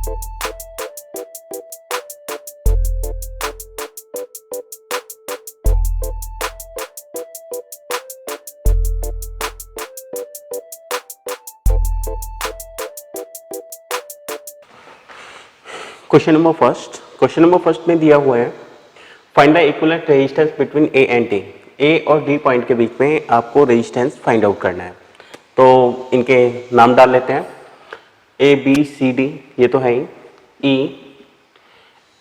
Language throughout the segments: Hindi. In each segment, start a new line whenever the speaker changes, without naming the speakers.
क्वेश्चन नंबर फर्स्ट में दिया हुआ है find the equivalent resistance between A and D. A और डी पॉइंट के बीच में आपको रेजिस्टेंस फाइंड आउट करना है। तो इनके नाम डाल लेते हैं, ए बी सी डी ये तो है ही, ई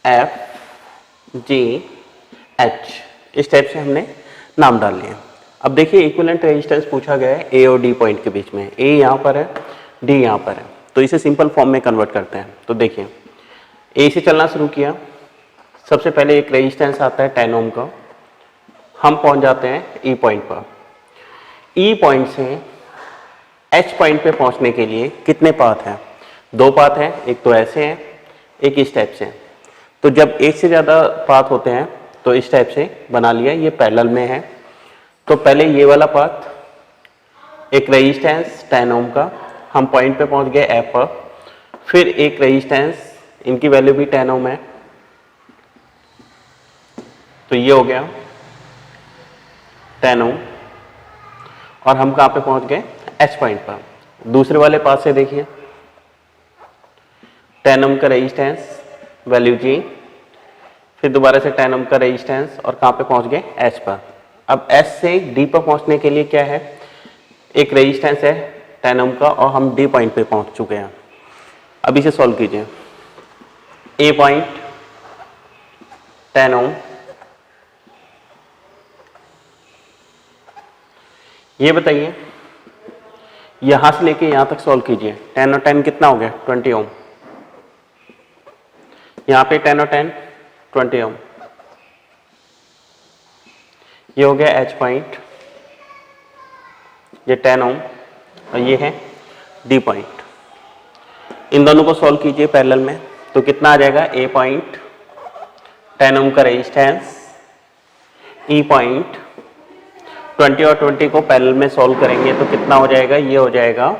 एफ जी एच इस टाइप से हमने नाम डाल लिए। अब देखिए इक्विवेलेंट रेजिस्टेंस पूछा गया है ए और डी पॉइंट के बीच में, ए यहाँ पर है, डी यहाँ पर है, तो इसे सिंपल फॉर्म में कन्वर्ट करते हैं। तो देखिए ए से चलना शुरू किया, सबसे पहले एक रेजिस्टेंस आता है 10 ओम का, हम पहुंच जाते हैं ई पॉइंट पर। ई पॉइंट से एच पॉइंट पे पहुंचने के लिए कितने पाथ हैं? 2 पाथ हैं, एक तो ऐसे हैं, एक इस टाइप से। तो जब एक से ज़्यादा पाथ होते हैं तो इस टाइप से बना लिया, ये पैरेलल में है। तो पहले ये वाला पाथ, एक रेजिस्टेंस 10 ओम का, हम पॉइंट पे पहुंच गए एफ पर, फिर एक रेजिस्टेंस, इनकी वैल्यू भी 10 ओम है, तो ये हो गया 10 ओम, और हम कहाँ पे पहुंच गए? एच पॉइंट पर। दूसरे वाले पास से देखिए 10 ओम का रेजिस्टेंस, वैल्यू जी, फिर दोबारा से 10 ओम का रेजिस्टेंस, और कहाँ पे पहुंच गए? एच पर। अब एच से डी पर पहुंचने के लिए क्या है? एक रेजिस्टेंस है 10 ओम का और हम डी पॉइंट पे पहुंच चुके हैं। अब इसे सॉल्व कीजिए। ए पॉइंट 10 ओम, ये बताइए यहां से लेके यहां तक सॉल्व कीजिए। 10 और 10 कितना हो गया? 20 ओम। यहां पे 10 और 10 20 ओम, ये हो गया एच पॉइंट, ये 10 ओम और ये है डी पॉइंट। इन दोनों को सॉल्व कीजिए पैरेलल में, तो कितना आ जाएगा? ए पॉइंट 10 ओम का रेजिस्टेंस, ई पॉइंट 20 और 20 को पैरेलल में सॉल्व करेंगे तो कितना हो जाएगा? ये हो जाएगा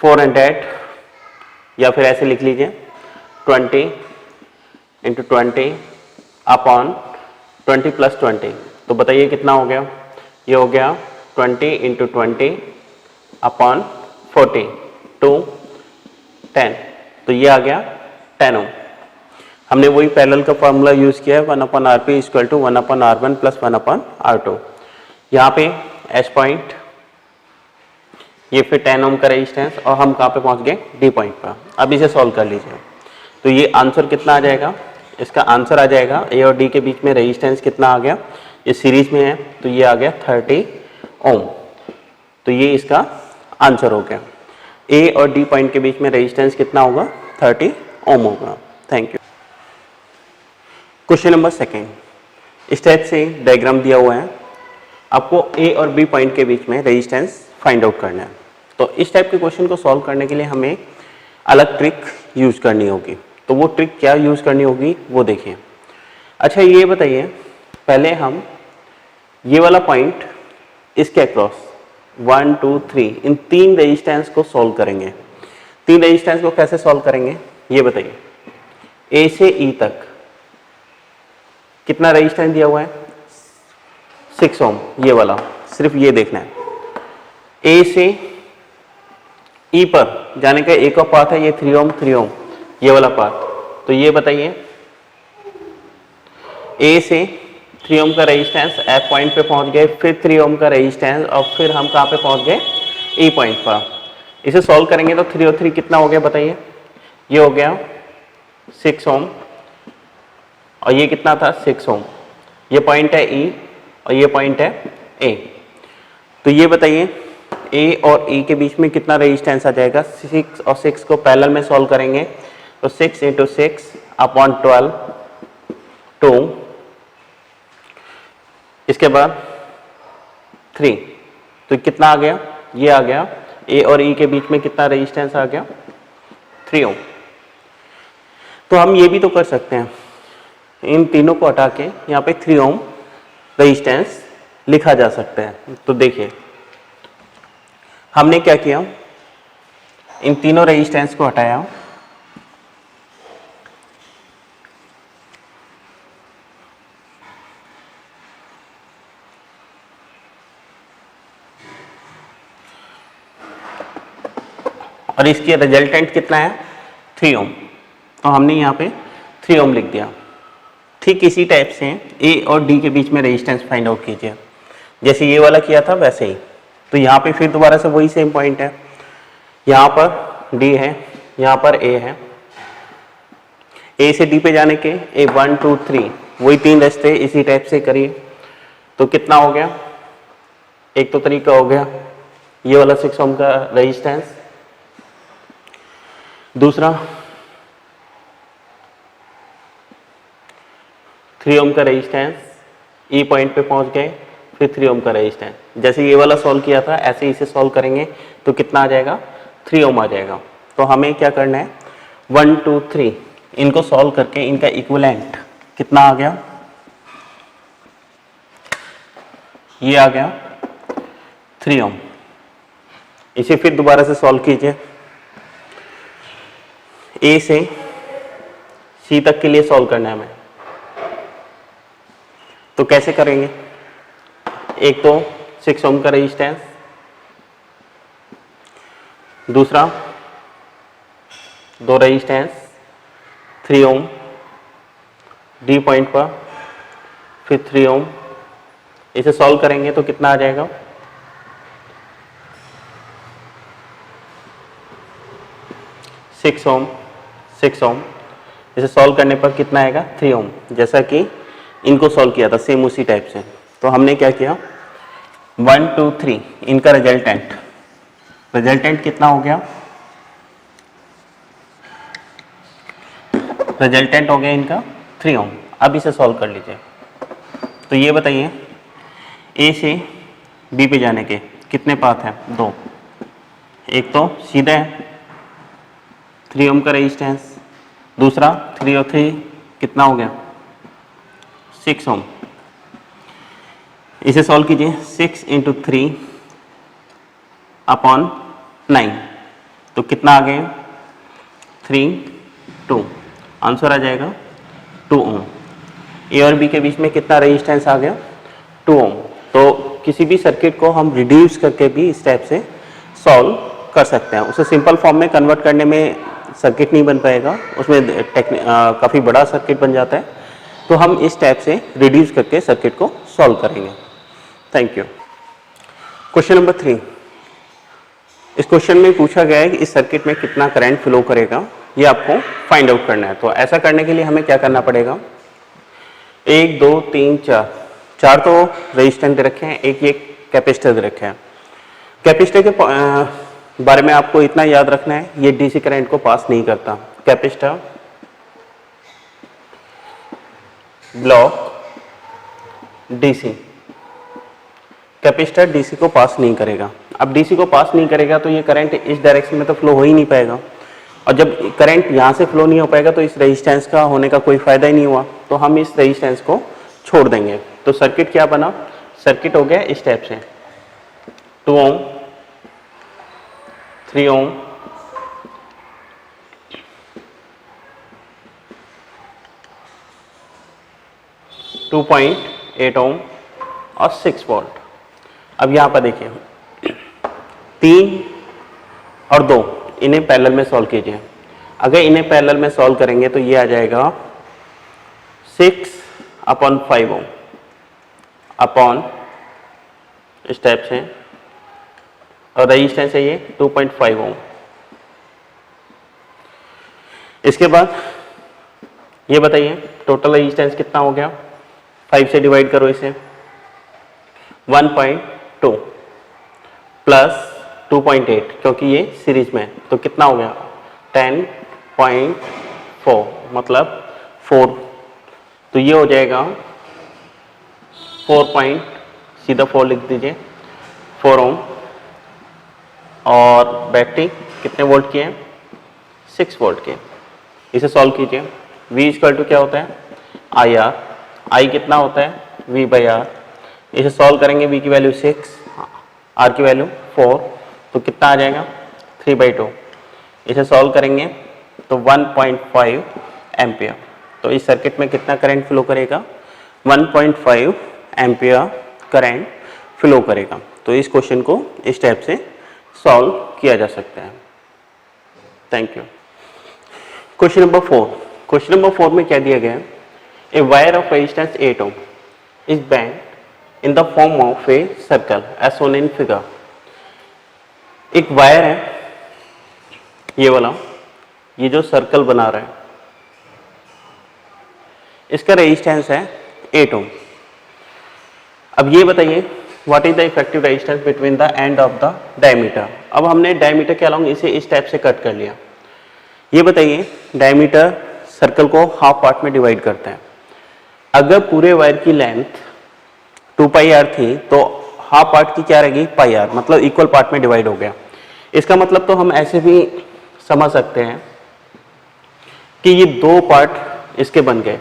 400, या फिर ऐसे लिख लीजिए 20 इंटू 20 अपॉन 20 प्लस 20। तो बताइए कितना हो गया? ये हो गया 20 इंटू 20 अपॉन 40 टू 10, तो ये आ गया 10 ओम। हमने वही पैरेलल का फॉर्मूला यूज किया है, 1/RP equal to 1/R1 plus 1/R2। यहाँ पे एच पॉइंट, ये फिर 10 ओम का रेजिस्टेंस, और हम कहाँ पे पहुँच गए? डी पॉइंट पर। अब इसे सॉल्व कर लीजिए, तो ये आंसर कितना आ जाएगा? इसका आंसर आ जाएगा ए और डी के बीच में रेजिस्टेंस कितना आ गया? ये सीरीज में है तो ये आ गया 30 ओम। तो ये इसका आंसर हो गया। ए और डी पॉइंट के बीच में रेजिस्टेंस कितना होगा? 30 ओम होगा। Thank you. Question number second, इस टाइप से डायग्राम दिया हुआ है, आपको ए और बी पॉइंट के बीच में रेजिस्टेंस फाइंड आउट करना है। तो इस टाइप के क्वेश्चन को सॉल्व करने के लिए हमें अलग ट्रिक यूज करनी होगी। तो वो ट्रिक क्या यूज करनी होगी वो देखिए। अच्छा ये बताइए, पहले हम ये वाला पॉइंट इसके अक्रॉस 1 2 3 इन 3 रेजिस्टेंस को सॉल्व करेंगे। 3 रेजिस्टेंस को कैसे सॉल्व करेंगे ये बताइए। ए से ई तक कितना रेजिस्टेंस दिया हुआ है? 6 ओम, ये वाला, सिर्फ ये देखना है। ए से ई पर जाने का एक और पाथ है, ये 3 ओम 3 ओम, ये वाला पाथ। तो ये बताइए ए से 3 ओम का रेजिस्टेंस एफ पॉइंट पे पहुंच गए, फिर 3 ओम का रेजिस्टेंस, और फिर हम कहाँ पे पहुंच गए? ई पॉइंट पर। इसे सॉल्व करेंगे तो 3 और 3 कितना हो गया बताइए? ये हो गया 6 ओम, और ये कितना था? 6 ओम। ये पॉइंट है ई और ये पॉइंट है ए। तो ये बताइए ए और ई के बीच में कितना रेजिस्टेंस आ जाएगा? 6 और 6 को पैरेलल में सॉल्व करेंगे तो 6 इंटू 6 अपॉन 12 2, इसके बाद 3, तो कितना आ गया? ये आ गया ए और ई के बीच में कितना रेजिस्टेंस आ गया? 3 ओम। तो हम ये भी तो कर सकते हैं, इन तीनों को हटा के यहाँ पे 3 ओम रेजिस्टेंस लिखा जा सकता है। तो देखिए हमने क्या किया, इन तीनों रेजिस्टेंस को हटाया, और इसकी रिजल्टेंट कितना है 3 ओम, तो हमने यहाँ पे 3 ओम लिख दिया। ठीक इसी टाइप से ए और डी के बीच में रेजिस्टेंस फाइंड आउट कीजिए, जैसे ये वाला किया था वैसे ही। तो यहाँ पे फिर दोबारा से वही सेम पॉइंट है, यहाँ पर डी है, यहाँ पर ए है। ए से डी पे जाने के ए 1 2 3 वही 3 रास्ते इसी टाइप से करिए। तो कितना हो गया, एक तो तरीका हो गया ये वाला 6 ओम का रेजिस्टेंस, दूसरा 3 ओम का रेजिस्टेंस, ई पॉइंट पे पहुंच गए, फिर 3 ओम का रेजिस्टेंस। जैसे ये वाला सॉल्व किया था ऐसे इसे सॉल्व करेंगे तो कितना आ जाएगा 3 ओम आ जाएगा। तो हमें क्या करना है 1 2 3 इनको सॉल्व करके इनका इक्विवेलेंट कितना आ गया, ये आ गया 3 ओम। इसे फिर दोबारा से सॉल्व कीजिए, ए से सी तक के लिए सॉल्व करना है हमें। तो कैसे करेंगे, एक तो 6 ओम का रेजिस्टेंस, दूसरा 2 रेजिस्टेंस 3 ओम डी पॉइंट पर, फिर 3 ओम। इसे सॉल्व करेंगे तो कितना आ जाएगा 6 ओम 6 ओम। इसे सॉल्व करने पर कितना आएगा 3 ओम, जैसा कि इनको सॉल्व किया था सेम उसी टाइप से। तो हमने क्या किया 1 2 3 इनका रिजल्टेंट कितना हो गया, रिजल्टेंट हो गया इनका 3 ओम। अब इसे सॉल्व कर लीजिए। तो ये बताइए ए से बी पे जाने के कितने पाथ हैं, 2। एक तो सीधा है 3 ओम का रेजिस्टेंस, दूसरा 3 और 3 कितना हो गया 6 ओम। इसे सॉल्व कीजिए 6 इंटू 3 अपॉन 9, तो कितना आ गए 3 2, आंसर आ जाएगा 2 ओम। ए और बी के बीच में कितना रेजिस्टेंस आ गया 2 ओम। तो किसी भी सर्किट को हम रिड्यूस करके भी इस टाइप से सॉल्व कर सकते हैं। उसे सिंपल फॉर्म में कन्वर्ट करने में सर्किट नहीं बन पाएगा, उसमें काफ़ी बड़ा सर्किट बन जाता है। तो हम इस टाइप से रिड्यूस करके सर्किट को सॉल्व करेंगे। Thank you. क्वेश्चन नंबर 3, इस क्वेश्चन में पूछा गया है कि इस सर्किट में कितना करंट फ्लो करेगा, ये आपको फाइंड आउट करना है। तो ऐसा करने के लिए हमें क्या करना पड़ेगा, 1 2 3 4 तो रेजिस्टेंस दे रखे हैं, एक ये कैपेसिटर दे रखे हैं। कैपेसिटर के बारे में आपको इतना याद रखना है, ये डीसी करंट को पास नहीं करता। Capacitor block DC, capacitor DC को पास नहीं करेगा। अब डीसी को पास नहीं करेगा तो ये करंट इस डायरेक्शन में तो फ्लो हो ही नहीं पाएगा, और जब करंट यहाँ से फ्लो नहीं हो पाएगा तो इस रेजिस्टेंस का होने का कोई फायदा ही नहीं हुआ। तो हम इस रेजिस्टेंस को छोड़ देंगे। तो सर्किट क्या बना, सर्किट हो गया इस टाइप से 2 ओम 3 ओम 2.8 ओम और 6 वोल्ट। अब यहाँ पर देखिए 3 और 2 इन्हें पैरेलल में सॉल्व कीजिए। अगर इन्हें पैरेलल में सॉल्व करेंगे तो ये आ जाएगा 6/5 ओम अपॉन इस टाइप से, और रेजिस्टेंस है ये 2.5 ओम। इसके बाद ये बताइए टोटल रेजिस्टेंस कितना हो गया, 5 से डिवाइड करो इसे, 1.2 प्लस 2.8 क्योंकि ये सीरीज में है, तो कितना हो गया 10.4 मतलब 4। तो ये हो जाएगा 4 सीधा 4 लिख दीजिए 4 ओम। और बैटरी कितने वोल्ट की है 6 वोल्ट के। इसे सॉल्व कीजिए। V इक्वल टू क्या होता है IR, I कितना होता है V/R। इसे सॉल्व करेंगे, V की वैल्यू 6, R की वैल्यू 4, तो कितना आ जाएगा 3/2। इसे सॉल्व करेंगे तो 1.5 एम्पियर। तो इस सर्किट में कितना करंट फ्लो करेगा 1.5 एम्पियर करंट फ्लो करेगा। तो इस क्वेश्चन को इस टाइप से सॉल्व किया जा सकता है। Thank you. Question number 4। Question number 4 में क्या दिया गया है? A wire of resistance 8 ohm is bent in the form of a circle as shown in figure. एक वायर है ये वाला, ये जो सर्कल बना रहा है इसका रेजिस्टेंस है 8 ओम। अब ये बताइए what is the effective resistance between the end of the diameter. अब हमने डायमीटर के अलोंग इसे इस टाइप से कट कर लिया। ये बताइए डायमीटर सर्कल को हाफ पार्ट में डिवाइड करते हैं। अगर पूरे वायर की लेंथ 2 पाई आर थी तो हाफ पार्ट की क्या रहेगी? पाई आर, मतलब इक्वल पार्ट में डिवाइड हो गया। इसका मतलब तो हम ऐसे भी समझ सकते हैं कि ये दो पार्ट इसके बन गए,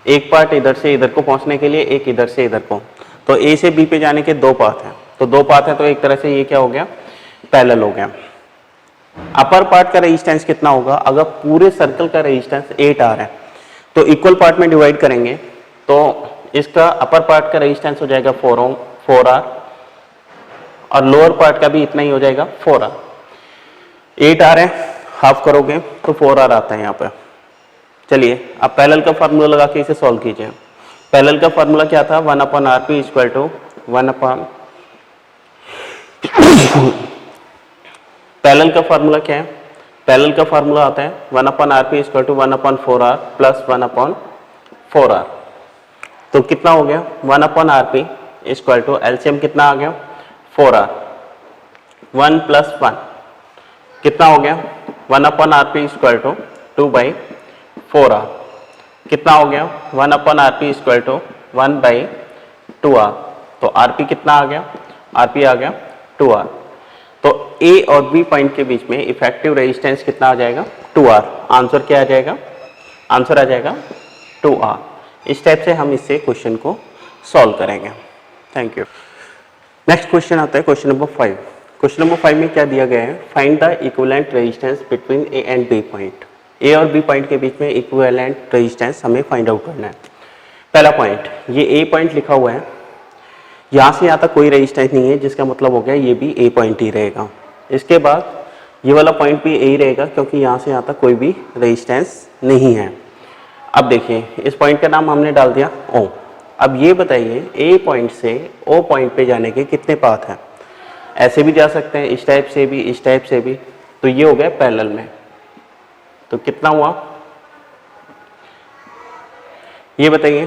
एक पार्ट इधर से इधर को पहुंचने के लिए, एक इधर से इधर को। तो ए से बी पे जाने के दो पाथ हैं, तो दो पाथ है तो एक तरह से ये क्या हो गया? पैरेलल हो गया। अपर पार्ट का रेजिस्टेंस कितना होगा? अगर पूरे सर्कल का रेजिस्टेंस 8 आर है तो इक्वल पार्ट में डिवाइड करेंगे तो इसका अपर पार्ट का रेजिस्टेंस हो जाएगा 4 आर और लोअर पार्ट का भी इतना ही हो जाएगा 4 आर। 8 आर है, हाफ करोगे तो 4 आर आता है यहाँ पर। चलिए अब पैरेलल का फार्मूला लगा के इसे सॉल्व कीजिए। पैरेलल का फार्मूला क्या था? 1/rp इक्वल टू 1 पैरेलल का फार्मूला क्या है? पैरेलल का फार्मूला आता है 1/rp equal to 1/4r plus 1/4r। तो कितना हो गया? 1/rp इक्वल टू एलसीएम कितना आ गया? 4r। 1 प्लस 1 कितना हो गया? 1/rp equal to 2/4r। कितना हो गया? 1/rp equal to 1/2r। तो rp कितना आ गया? rp आ गया 2r। तो A और B पॉइंट के बीच में इफेक्टिव रेजिस्टेंस कितना आ जाएगा? 2r। आंसर क्या आ जाएगा? आंसर आ जाएगा 2r। इस टाइप से हम इससे क्वेश्चन को सॉल्व करेंगे। Thank you. नेक्स्ट क्वेश्चन आता है क्वेश्चन नंबर 5। क्वेश्चन नंबर 5 में क्या दिया गया है? Find the equivalent resistance between A and B point. A और बी पॉइंट के बीच में इक्विवेलेंट रेजिस्टेंस हमें फाइंड आउट करना है। पहला पॉइंट, ये ए पॉइंट लिखा हुआ है, यहाँ से यहाँ तक कोई रेजिस्टेंस नहीं है, जिसका मतलब हो गया ये भी ए पॉइंट ही रहेगा। इसके बाद ये वाला पॉइंट भी ए ही रहेगा क्योंकि यहाँ से यहाँ तक कोई भी रेजिस्टेंस नहीं है। अब देखिए इस पॉइंट का नाम हमने डाल दिया ओ। अब ये बताइए ए पॉइंट से ओ पॉइंट पे जाने के कितने पाथ हैं? ऐसे भी जा सकते हैं, इस टाइप से भी, इस टाइप से भी। तो ये हो गया पैरेलल में। तो कितना हुआ ये बताइए?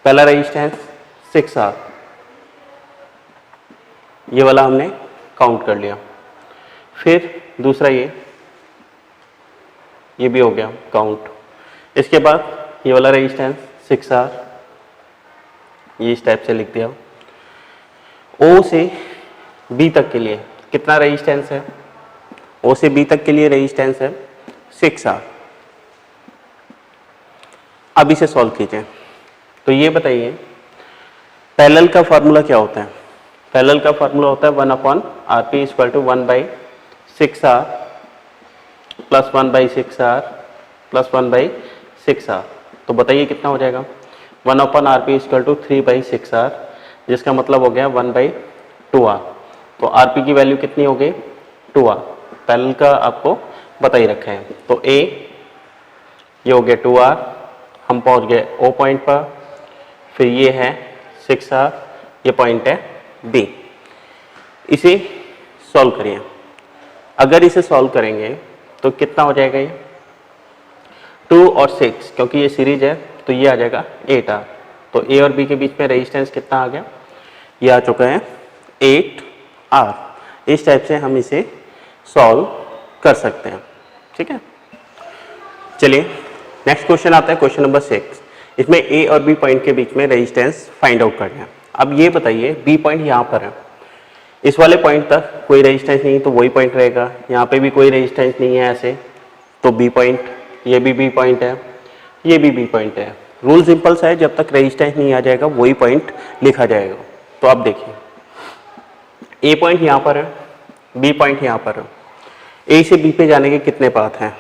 पहला रेजिस्टेंस 6R, ये वाला हमने काउंट कर लिया। फिर दूसरा ये भी हो गया काउंट। इसके बाद ये वाला रेजिस्टेंस 6R, ये इस टाइप से लिख दिया। O से B तक के लिए कितना रेजिस्टेंस है? O से B तक के लिए रेजिस्टेंस है 6R। अब इसे सॉल्व कीजिए। तो ये बताइए पैरेलल का फार्मूला क्या होता है? पैरेलल का फार्मूला होता है 1/rp equal to 1/6r plus 1/6r plus 1/6r। तो बताइए कितना हो जाएगा? 1/rp इक्वल टू 3/6r, जिसका मतलब हो गया 1/2r। तो rp की वैल्यू कितनी हो गई? 2r। पैरेलल का आपको बता ही रखा है। तो a ये हो गया 2r, हम पहुंच गए O पॉइंट पर। फिर ये है 6R, ये पॉइंट है B। इसे सॉल्व करिए। अगर इसे सॉल्व करेंगे तो कितना हो जाएगा? ये 2 और 6 क्योंकि ये सीरीज है तो ये आ जाएगा 8R। तो A और B के बीच में रेजिस्टेंस कितना आ गया? ये आ चुका है 8R। इस टाइप से हम इसे सॉल्व कर सकते हैं। ठीक है, चलिए नेक्स्ट क्वेश्चन आता है क्वेश्चन नंबर 6। इसमें A और B पॉइंट के बीच में रेजिस्टेंस फाइंड आउट करना है। अब ये बताइए B पॉइंट यहाँ पर है, इस वाले पॉइंट तक कोई रेजिस्टेंस नहीं तो वही पॉइंट रहेगा। यहाँ पे भी कोई रेजिस्टेंस नहीं है ऐसे, तो B पॉइंट, ये भी B पॉइंट है, ये भी B पॉइंट है। रूल सिंपल सा है, जब तक रेजिस्टेंस नहीं आ जाएगा वही पॉइंट लिखा जाएगा। तो आप देखिए A पॉइंट यहाँ पर है, B पॉइंट यहाँ पर है। A से B पे जाने के कितने पाथ हैं?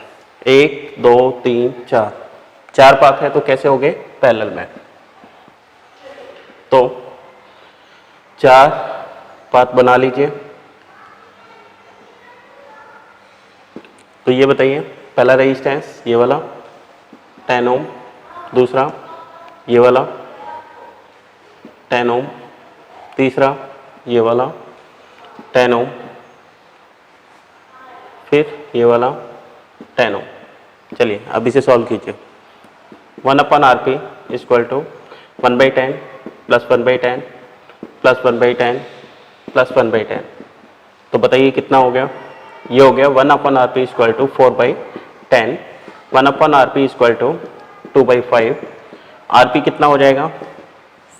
1 2 3 4, 4 पाथ है। तो कैसे हो गए? पैरेलल में। तो 4 पाथ बना लीजिए। तो ये बताइए, पहला रेजिस्टेंस ये वाला 10 ओम, दूसरा ये वाला 10 ओम, तीसरा ये वाला 10 ओम, फिर ये वाला 10 ओम। चलिए अब इसे सॉल्व कीजिए। 1/RP equal to 1/10 plus 1/10 plus 1/10 plus 1/10। तो बताइए कितना हो गया? ये हो गया 1/RP equal to 4/10, 1/RP equal to 2/5। RP कितना हो जाएगा?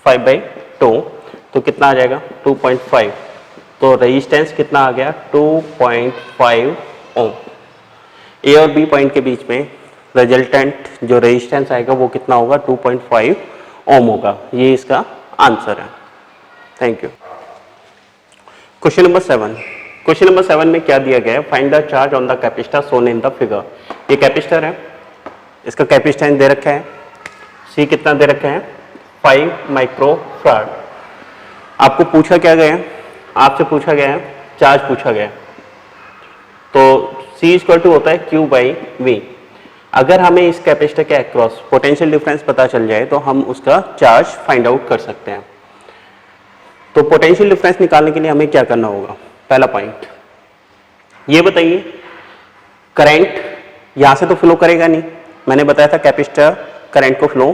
5/2। तो कितना आ जाएगा? 2.5। तो रेजिस्टेंस कितना आ गया? 2.5 ओम। ए और बी पॉइंट के बीच में रिजल्टेंट जो रेजिस्टेंस आएगा वो कितना होगा? 2.5 ओम होगा। ये इसका आंसर है। Thank you. Question number 7। Question number 7 में क्या दिया गया है? Find the charge on the capacitor shown in the figure. ये कैपेसिटर है, इसका कैपेसिटेंस दे रखा है, सी कितना दे रखा है? 5 माइक्रोफैराड। आपको पूछा क्या गया है? आपसे पूछा गया है चार्ज पूछा गया है। तो C इक्वल टू होता है Q/V। अगर हमें इस कैपेसिटर के अक्रॉस पोटेंशियल डिफरेंस पता चल जाए तो हम उसका चार्ज फाइंड आउट कर सकते हैं। तो पोटेंशियल डिफरेंस निकालने के लिए हमें क्या करना होगा? पहला पॉइंट ये बताइए, करंट यहां से तो फ्लो करेगा नहीं। मैंने बताया था कैपेसिटर करंट को फ्लो,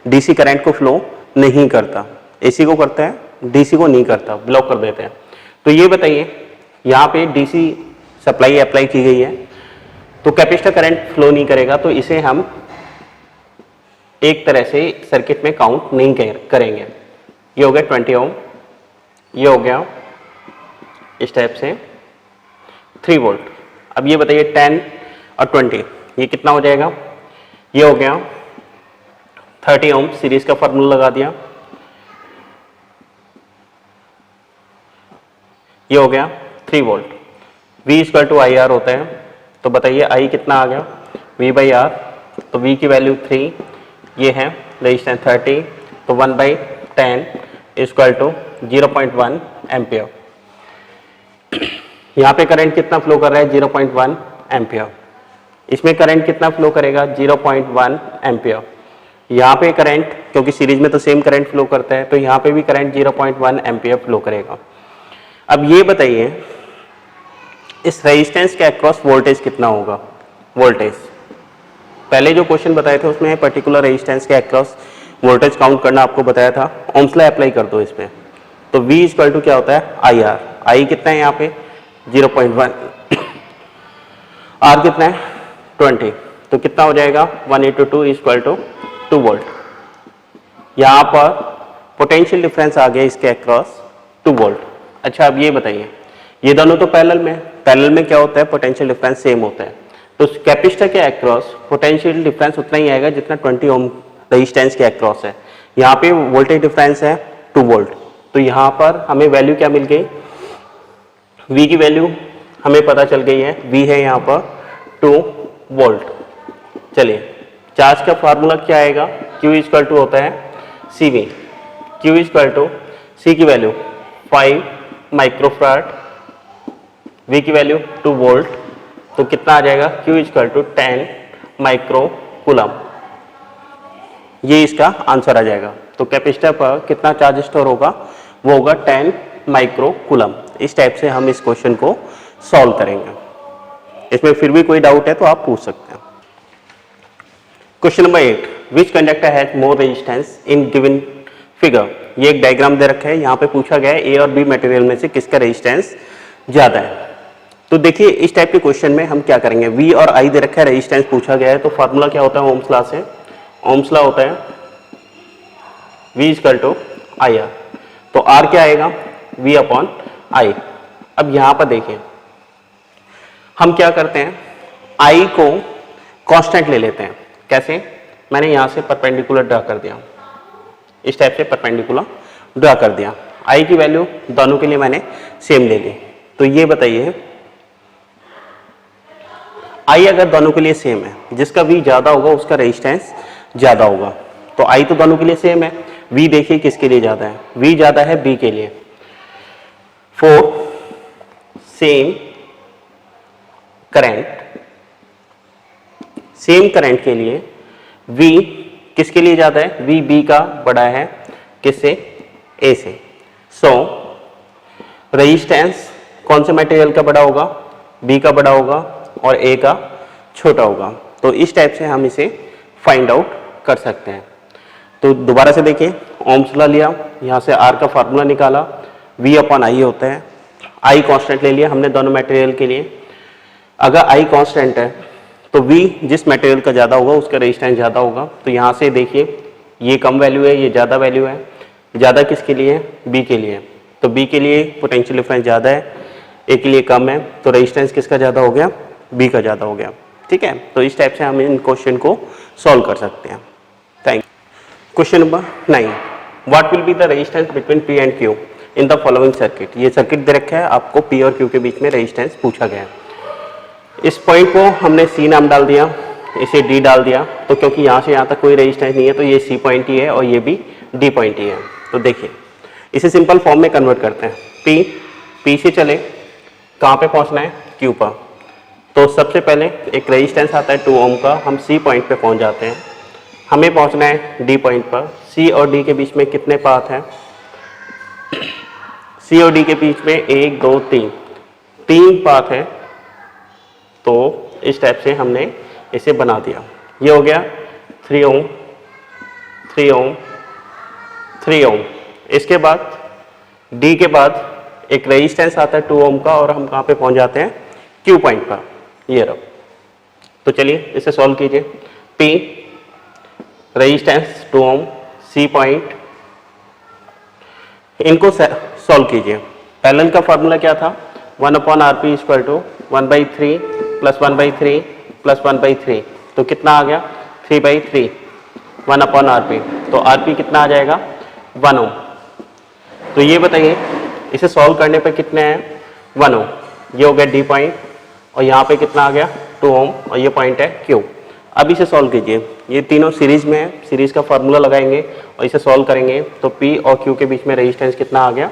डीसी करंट को फ्लो नहीं करता, एसी को करता है, डीसी को नहीं करता, ब्लॉक कर देते हैं। तो ये बताइए, यहाँ पे डीसी सप्लाई अप्लाई की गई है तो कैपेसिटर करंट फ्लो नहीं करेगा, तो इसे हम एक तरह से सर्किट में काउंट नहीं करेंगे। ये हो गया 20 ओम, ये हो गया इस टाइप से 3 वोल्ट। अब ये बताइए 10 और 20 ये कितना हो जाएगा? ये हो गया 30 ओम। सीरीज का फॉर्मूला लगा दिया, ये हो गया 3 volt. V equal to I R होता है, तो बताइए I कितना आ गया? V/R। तो V की वैल्यू 3, ये है रेजिस्टेंस 30, तो 1/10 इक्वल टू 0.1 एम्पियर। यहाँ पे करंट कितना फ्लो कर रहा है? 0.1 एम्पियर। इसमें करंट कितना फ्लो करेगा? 0.1 एम्पियर। यहाँ पे करंट, क्योंकि सीरीज में तो सेम करंट फ्लो करता है, तो यहाँ पे भी करंट 0.1 एम्पियर फ्लो करेगा। अब ये बताइए इस रेजिस्टेंस के अक्रॉस वोल्टेज कितना होगा? वोल्टेज पहले जो क्वेश्चन बताए थे उसमें पर्टिकुलर रेजिस्टेंस के अक्रॉस वोल्टेज काउंट करना आपको बताया था। ओम्स लॉ अप्लाई कर दो इसमें। तो V इक्वल टू क्या होता है? I R. आई कितना है यहाँ पे? 0.1। R कितना है? 20। तो कितना हो जाएगा? 1/2 इक्वल टू 2 वोल्ट। यहाँ पर पोटेंशियल डिफरेंस आ गया इसके अक्रॉस 2 वोल्ट। अच्छा अब ये बताइए, ये दोनों तो पैरेलल में क्या होता है? पोटेंशियल डिफरेंस सेम होता है। तो कैपेसिटर के अक्रॉस पोटेंशियल डिफरेंस उतना ही आएगा जितना 20 ओम रेजिस्टेंस के अक्रॉस है। यहाँ पे वोल्टेज डिफरेंस है 2 वोल्ट। तो यहाँ पर हमें वैल्यू क्या मिल गई? V की वैल्यू हमें पता चल गई है, V है यहाँ पर 2 वोल्ट। चलिए चार्ज का फार्मूला क्या आएगा? Q इक्वल टू होता है CV। Q equal to C की वैल्यू 5 माइक्रोफैराड, V की वैल्यू 2 वोल्ट, तो कितना आ जाएगा? Q equal to 10 microcoulomb. ये इसका आंसर आ जाएगा। तो कैपेसिटर पर कितना चार्ज स्टोर होगा? वो होगा 10 माइक्रोकूलम। इस टाइप से हम इस क्वेश्चन को सॉल्व करेंगे। इसमें फिर भी कोई डाउट है तो आप पूछ सकते हैं। Question number 8, which conductor has more resistance in given figure. ये एक डायग्राम दे रखा है, यहाँ पे पूछा गया है ए और बी मटेरियल में से किसका रेजिस्टेंस ज्यादा है। तो देखिए इस टाइप के क्वेश्चन में हम क्या करेंगे? V और I दे रखा है, रेजिस्टेंस पूछा गया है, तो फार्मूला क्या होता है ओम्स लॉ से? ओम्स लॉ होता है V equal to I R. तो R क्या आएगा? V/I। अब यहां पर देखिए हम क्या करते हैं, I को कांस्टेंट ले लेते हैं। कैसे? मैंने यहां से परपेंडिकुलर ड्रा कर दिया, इस टाइप से परपेंडिकुलर ड्रा कर दिया। I की वैल्यू दोनों के लिए मैंने सेम ले ली। तो ये बताइए I अगर दोनों के लिए सेम है, जिसका V ज्यादा होगा उसका रेजिस्टेंस ज्यादा होगा। तो I तो दोनों के लिए सेम है, V देखिए किसके लिए ज्यादा है? V ज्यादा है B के लिए। For same current same current के लिए V किसके लिए ज़्यादा है? V B का बड़ा है किससे? A से। सो रेजिस्टेंस कौन से मटेरियल का बड़ा होगा? B का बड़ा होगा और A का छोटा होगा। तो इस टाइप से हम इसे फाइंड आउट कर सकते हैं। तो दोबारा से देखिए, ओम्स लॉ लिया, यहाँ से R का फार्मूला निकाला, V अपॉन I होता है, I कांस्टेंट ले लिया हमने दोनों मटेरियल के लिए। अगर I कांस्टेंट है तो V जिस मटेरियल का ज़्यादा होगा उसका रेजिस्टेंस ज़्यादा होगा। तो यहाँ से देखिए ये कम वैल्यू है, ये ज़्यादा वैल्यू है। ज़्यादा किसके लिए है? B के लिए। तो B के लिए पोटेंशियल डिफरेंस ज़्यादा है, A के लिए कम है, तो रेजिस्टेंस किसका ज़्यादा हो गया? B का ज़्यादा हो गया। ठीक है, तो इस टाइप से हम इन क्वेश्चन को सॉल्व कर सकते हैं। Thank you. Question number 9, what will be the resistance between P and Q in the following circuit. ये सर्किट दे रखा है, आपको P और Q के बीच में रेजिस्टेंस पूछा गया है। इस पॉइंट को हमने C नाम डाल दिया, इसे D डाल दिया, तो क्योंकि यहाँ से यहाँ तक कोई रेजिस्टेंस नहीं है तो ये C पॉइंट ही है और ये भी D पॉइंट ही है। तो देखिए इसे सिंपल फॉर्म में कन्वर्ट करते हैं। P से चले कहाँ पे पहुँचना है? Q पर। तो सबसे पहले एक रेजिस्टेंस आता है 2 ओम का, हम C पॉइंट पे पहुँच जाते हैं। हमें पहुँचना है D पॉइंट पर। C और D के बीच में कितने पाथ हैं? C और D के बीच में 1 2 3 पाथ है। तो इस टाइप से हमने इसे बना दिया। ये हो गया 3 ओम 3 ओम 3 ओम। इसके बाद D के बाद एक रेजिस्टेंस आता है 2 ओम का और हम कहाँ पे पहुँच जाते हैं? Q पॉइंट पर। ये रहो। तो चलिए इसे सॉल्व कीजिए। P रेजिस्टेंस 2 ओम, C पॉइंट, इनको सॉल्व कीजिए। पैरेलल का फॉर्मूला क्या था? 1/RP equal to 1/3 plus 1/3 plus 1/3। तो कितना आ गया? 3/3 1/RP। तो RP कितना आ जाएगा? 1 ओम। तो ये बताइए इसे सॉल्व करने पे कितने हैं? 1 ओम। ये हो गया D पॉइंट और यहाँ पे कितना आ गया? 2 ओम और ये पॉइंट है Q। अब इसे सॉल्व कीजिए। ये तीनों सीरीज में है, सीरीज का फार्मूला लगाएंगे और इसे सॉल्व करेंगे। तो P और Q के बीच में रेजिस्टेंस कितना आ गया?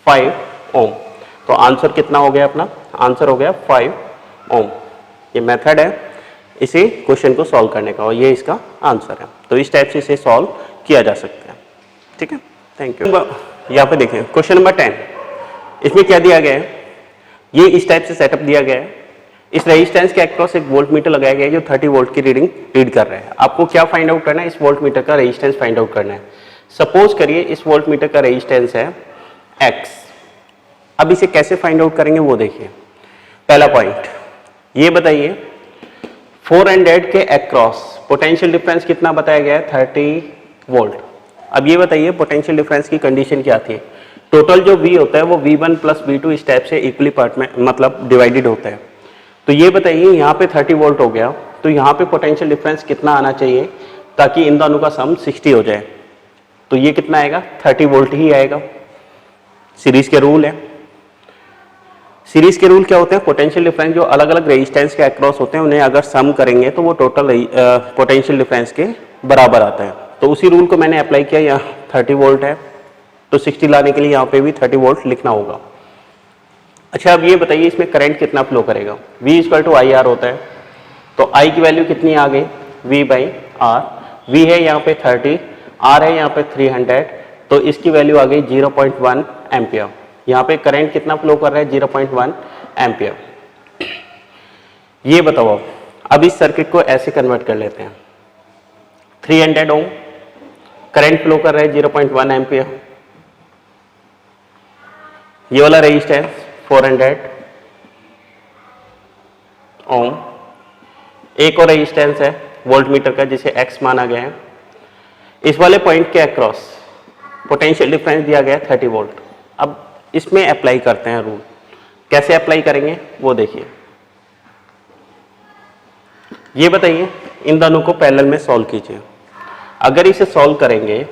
5 ओम। तो आंसर कितना हो गया अपना? आंसर हो गया 5 ओम। ये मेथड है इसी क्वेश्चन को सॉल्व करने का और ये इसका आंसर है। तो इस टाइप से इसे सॉल्व किया जा सकता है। ठीक है, थैंक यू। यहाँ पे देखें क्वेश्चन नंबर 10, इसमें क्या दिया गया है? ये इस टाइप से सेटअप दिया गया है। इस रेजिस्टेंस के अक्रॉस एक वोल्ट मीटर लगाया गया है जो 30 वोल्ट की रीडिंग रीड कर रहा है। आपको क्या फाइंड आउट करना है? इस वोल्ट मीटर का रेजिस्टेंस फाइंड आउट करना है। सपोज करिए इस वोल्ट मीटर का रेजिस्टेंस है X। अब इसे कैसे फाइंड आउट करेंगे वो देखिए। पहला पॉइंट ये बताइए 400 के अक्रॉस पोटेंशियल डिफरेंस कितना बताया गया है? 30 वोल्ट। अब ये बताइए पोटेंशियल डिफरेंस की कंडीशन क्या थी? टोटल जो V होता है वो V1 प्लस V2 इस टाइप से इक्वली पार्ट में मतलब डिवाइडेड होता है। तो ये बताइए यहाँ पे 30 वोल्ट हो गया, तो यहाँ पे पोटेंशियल डिफरेंस कितना आना चाहिए ताकि इन दोनों का सम 60 हो जाए? तो ये कितना आएगा? 30 वोल्ट ही आएगा। सीरीज के रूल है। सीरीज के रूल क्या होते हैं? पोटेंशियल डिफरेंस जो अलग अलग रेजिस्टेंस के अक्रॉस होते हैं उन्हें अगर सम करेंगे तो वो टोटल पोटेंशियल डिफरेंस के बराबर आता है। तो उसी रूल को मैंने अप्लाई किया। यहाँ 30 वोल्ट है तो 60 लाने के लिए यहाँ पे भी 30 वोल्ट लिखना होगा। अच्छा, अब ये बताइए इसमें करंट कितना फ्लो करेगा? V इक्वल टू IR होता है। तो I की वैल्यू कितनी आ गई? V/R। V है यहाँ पे 30, R है यहाँ पे 300, तो इसकी वैल्यू आ गई 0.1 एम्पियर। यहाँ पे करंट कितना फ्लो कर रहा है? 0.1 एम्पियर। ये बताओ अब इस सर्किट को ऐसे कन्वर्ट कर लेते हैं। 300 ओम करंट फ्लो कर रहा है 0.1 एम्पियर। ये वाला रेजिस्टेंस 400 ओम। एक और रेजिस्टेंस है वोल्ट मीटर का जिसे X माना गया है। इस वाले पॉइंट के अक्रॉस पोटेंशियल डिफरेंस दिया गया है 30 वोल्ट। अब इसमें अप्लाई करते हैं रूल। कैसे अप्लाई करेंगे वो देखिए। ये बताइए इन दोनों को पैरेलल में सॉल्व कीजिए। अगर इसे सॉल्व करेंगे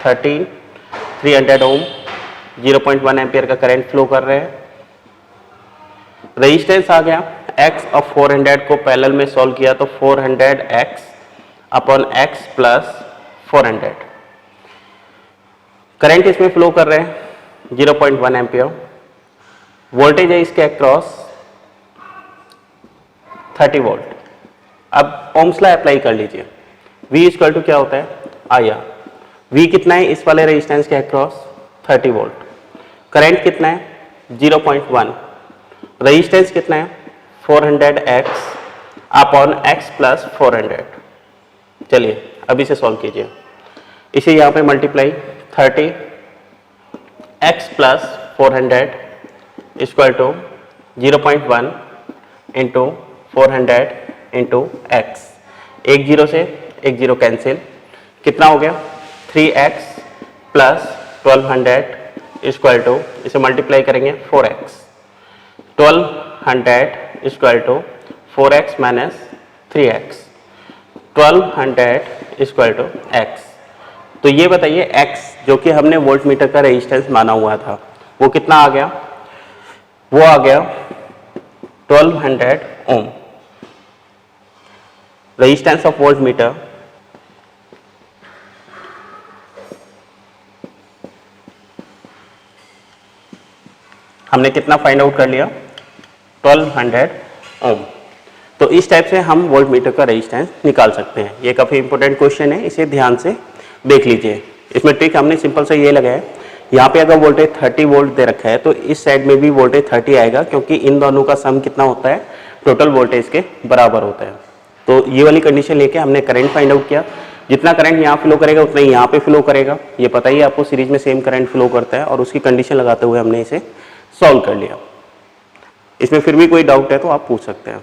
300 ओम 0.1 एम्पियर का करंट फ्लो कर रहे हैं। रेजिस्टेंस आ गया X और 400 को पैरेलल में सॉल्व किया तो 400X upon X plus 400। Current इसमें फ्लो कर रहे हैं 0.1 एम्पियर। वोल्टेज है इसके अक्रॉस 30 वोल्ट। अब ओम्स लॉ अप्लाई कर लीजिए। V इक्वल टू क्या होता है, IR। V कितना है इस वाले रेजिस्टेंस के अक्रॉस, 30 वोल्ट। करंट कितना है, 0.1। रेजिस्टेंस कितना है, 400x अपॉन x प्लस 400। चलिए अब इसे सॉल्व कीजिए। इसे यहाँ पे multiply 30x plus 400 equal to 0.1 into 400 into x। एक जीरो से एक जीरो कैंसिल, कितना हो गया 3x प्लस 1200 इक्वल टू, इसे मल्टीप्लाई करेंगे 4x। 1200 equal to 4x minus 3x, 1200 equal to x। तो ये बताइए x जो कि हमने वोल्ट मीटर का रेजिस्टेंस माना हुआ था वो कितना आ गया, वो आ गया 1200 ओम। रेजिस्टेंस ऑफ वोल्ट मीटर हमने कितना फाइंड आउट कर लिया, 1200 ओम। तो इस टाइप से हम वोल्ट मीटर का रेजिस्टेंस निकाल सकते हैं। ये काफ़ी इंपॉर्टेंट क्वेश्चन है, इसे ध्यान से देख लीजिए। इसमें ट्रिक हमने सिंपल से ये लगाया है, यहाँ पे अगर वोल्टेज 30 वोल्ट दे रखा है तो इस साइड में भी वोल्टेज 30 आएगा, क्योंकि इन दोनों का सम कितना होता है, टोटल वोल्टेज के बराबर होता है। तो ये वाली कंडीशन लेके हमने करंट फाइंड आउट किया। जितना करंट यहाँ फ्लो करेगा उतना ही यहाँ पे फ्लो करेगा, ये पता ही आपको सीरीज में सेम करंट फ्लो करता है, और उसकी कंडीशन लगाते हुए हमने इसे सॉल्व कर लिया। इसमें फिर भी कोई डाउट है तो आप पूछ सकते हैं।